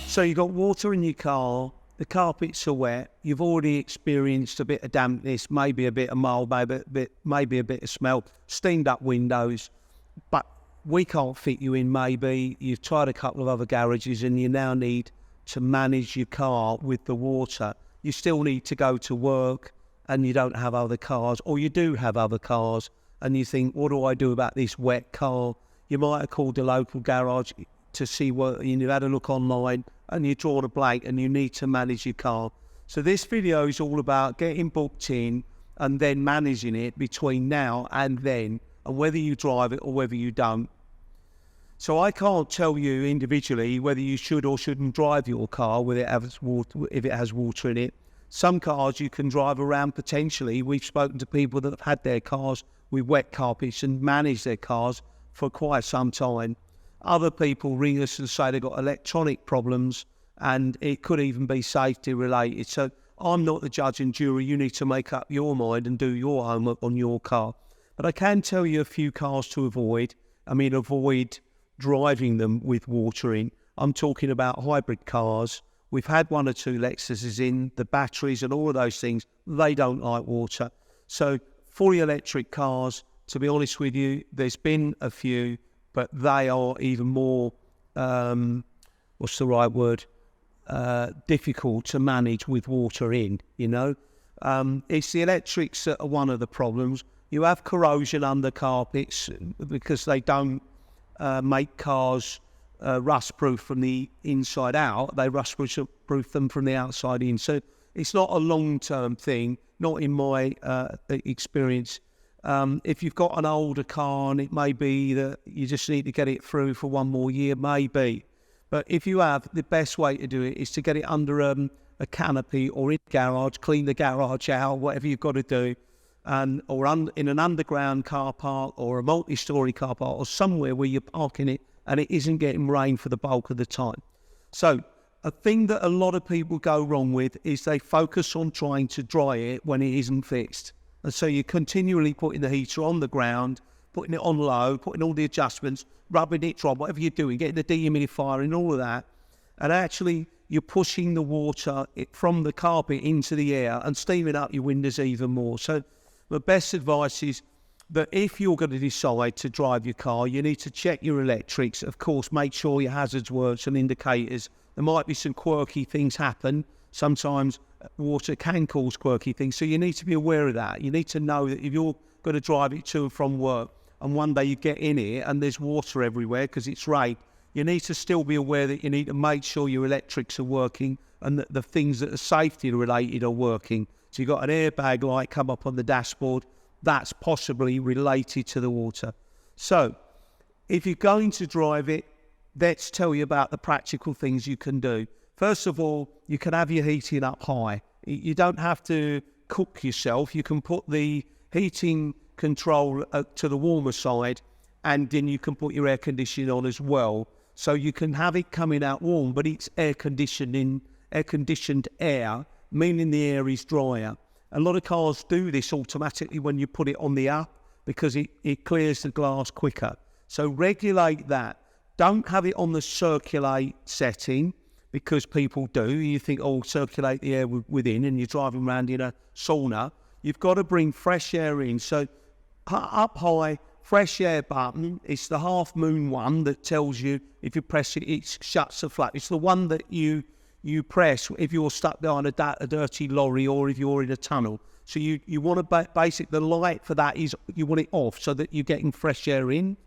So you've got water in your car, the carpets are wet, you've already experienced a bit of dampness, maybe a bit of mould, maybe a bit of smell, steamed up windows, but we can't fit you in maybe. You've tried a couple of other garages and you now need to manage your car with the water. You still need to go to work and you don't have other cars, or you do have other cars and you think, what do I do about this wet car? You might have called the local garage to see what, you've had a look online and you draw a blank and you need to manage your car. So this video is all about getting booked in and then managing it between now and then, and whether you drive it or whether you don't. So I can't tell you individually whether you should or shouldn't drive your car if it has water in it. Some cars you can drive around potentially. We've spoken to people that have had their cars with wet carpets and managed their cars for quite some time. Other people ring us and say they've got electronic problems and it could even be safety related. So I'm not the judge and jury. You need to make up your mind and do your homework on your car. But I can tell you a few cars to avoid. Avoid driving them with water in. I'm talking about hybrid cars. We've had one or two Lexuses in, the batteries and all of those things, they don't like water. So fully electric cars, to be honest with you, there's been a few, but they are even more, difficult to manage with water in, It's the electrics that are one of the problems. You have corrosion under carpets because they don't make cars rust-proof from the inside out. They rust-proof them from the outside in. So it's not a long-term thing, not in my experience. If you've got an older car and it may be that you just need to get it through for one more year, maybe. But if you have, the best way to do it is to get it under a canopy or in the garage, clean the garage out, whatever you've got to do, or in an underground car park or a multi-storey car park or somewhere where you're parking it and it isn't getting rain for the bulk of the time. So a thing that a lot of people go wrong with is they focus on trying to dry it when it isn't fixed. And so you're continually putting the heater on the ground, putting it on low, putting all the adjustments, rubbing it dry, whatever you're doing, getting the dehumidifier and all of that. And actually you're pushing the water from the carpet into the air and steaming up your windows even more. So my best advice is that if you're going to decide to drive your car, you need to check your electrics. Of course, make sure your hazards works and indicators. There might be some quirky things happen. Sometimes water can cause quirky things, so you need to be aware of that. You need to know that if you're going to drive it to and from work and one day you get in here and there's water everywhere because it's rain, you need to still be aware that you need to make sure your electrics are working and that the things that are safety related are working. So you've got an airbag light come up on the dashboard, that's possibly related to the water. So if you're going to drive it, let's tell you about the practical things you can do. First of all, you can have your heating up high. You don't have to cook yourself. You can put the heating control to the warmer side, and then you can put your air conditioning on as well. So you can have it coming out warm, but it's air-conditioned air, meaning the air is drier. A lot of cars do this automatically when you put it on the up because it clears the glass quicker. So regulate that. Don't have it on the circulate setting because people do. You think, circulate the air within, and you're driving around in a sauna. You've got to bring fresh air in. So up high, fresh air button. It's the half moon one that tells you if you press it, it shuts the flap. It's the one that you press if you're stuck behind a dirty lorry or if you're in a tunnel. So you want to the light for that is you want it off so that you're getting fresh air in.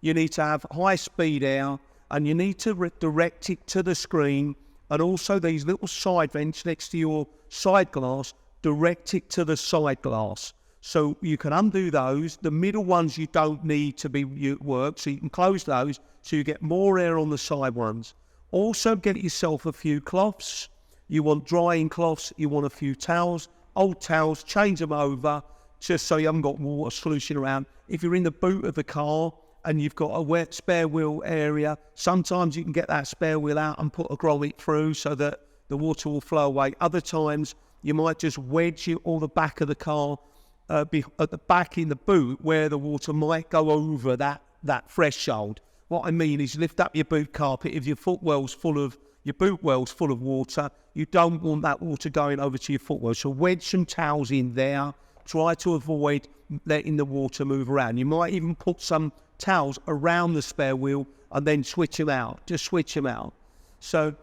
You need to have high speed air and you need to direct it to the screen, and also these little side vents next to your side glass, direct it to the side glass. So you can undo those. The middle ones you don't need to work, so you can close those so you get more air on the side ones. Also get yourself a few cloths. You want drying cloths, you want a few towels, old towels, change them over just so you haven't got water solution around. If you're in the boot of the car and you've got a wet spare wheel area, sometimes you can get that spare wheel out and put a grommet through so that the water will flow away. Other times you might just wedge it or the back of the car at the back in the boot where the water might go over that threshold. What I mean is lift up your boot carpet if your footwell's full of Your boot well's full of water. You don't want that water going over to your footwell. So wedge some towels in there. Try to avoid letting the water move around. You might even put some towels around the spare wheel and then switch them out. Just switch them out. So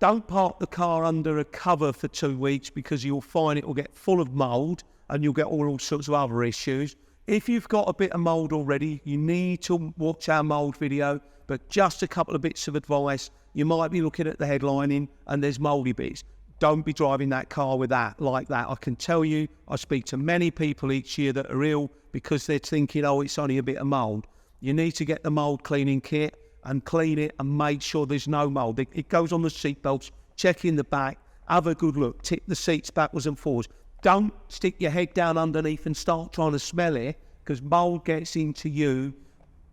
don't park the car under a cover for 2 weeks, because you'll find it will get full of mould and you'll get all sorts of other issues. If you've got a bit of mould already, you need to watch our mould video, but just a couple of bits of advice. You might be looking at the headlining and there's mouldy bits. Don't be driving that car with that, like that. I can tell you, I speak to many people each year that are ill because they're thinking, oh, it's only a bit of mould. You need to get the mould cleaning kit and clean it and make sure there's no mould. It goes on the seat belts. Check in the back, have a good look, tip the seats backwards and forwards. Don't stick your head down underneath and start trying to smell it, because mould gets into you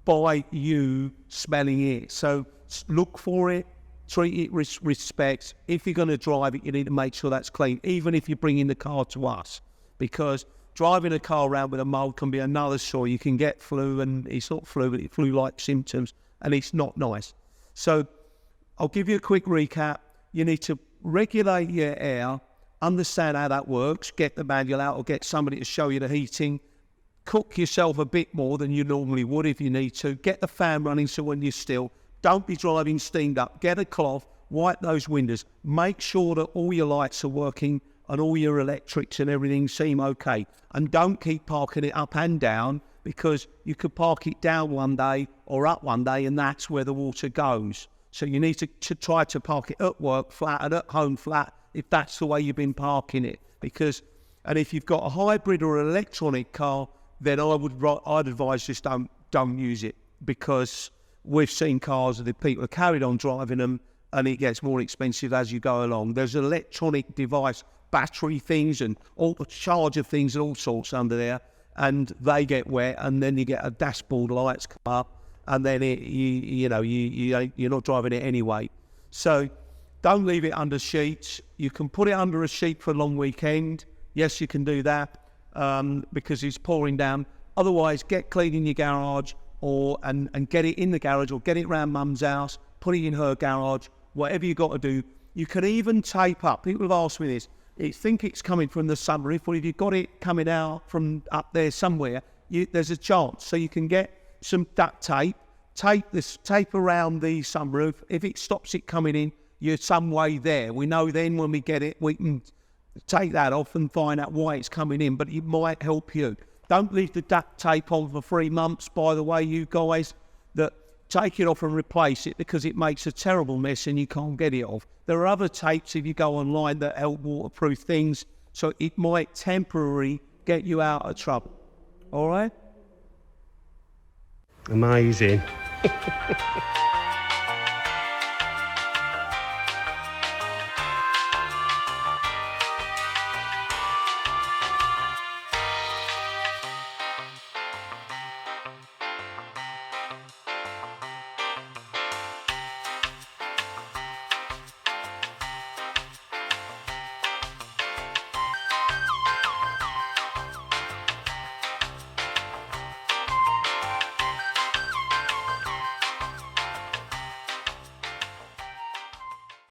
by you smelling it. So look for it, treat it with respect. If you're going to drive it, you need to make sure that's clean, even if you're bringing the car to us, because driving a car around with a mould can be another story. You can get flu, and it's not flu, but it's flu-like symptoms, and it's not nice. So I'll give you a quick recap. You need to regulate your air, understand how that works, get the manual out or get somebody to show you the heating. Cook yourself a bit more than you normally would if you need to. Get the fan running so when you're still, don't be driving steamed up. Get a cloth, wipe those windows. Make sure that all your lights are working and all your electrics and everything seem okay. And don't keep parking it up and down, because you could park it down one day or up one day, and that's where the water goes. So you need to try to park it at work flat and at home flat, if that's the way you've been parking it. And if you've got a hybrid or an electronic car, then I'd advise just don't use it, because we've seen cars that people have carried on driving them and it gets more expensive as you go along. There's an electronic device, battery things and all the charger things and all sorts under there, and they get wet, and then you get a dashboard lights come up, and then you're not driving it anyway. So don't leave it under sheets. You can put it under a sheet for a long weekend. Yes, you can do that, because it's pouring down. Otherwise, get clean in your garage, and get it in the garage, or get it round mum's house, put it in her garage, whatever you got to do. You can even tape up. People have asked me this. You think it's coming from the sunroof, or if you've got it coming out from up there somewhere, there's a chance. So you can get some duct tape, tape around the sunroof. If it stops it coming in, you're some way there. We know then when we get it, we can take that off and find out why it's coming in, but it might help you. Don't leave the duct tape on for 3 months, by the way, you guys. Take it off and replace it, because it makes a terrible mess and you can't get it off. There are other tapes, if you go online, that help waterproof things, so it might temporarily get you out of trouble. All right? Amazing.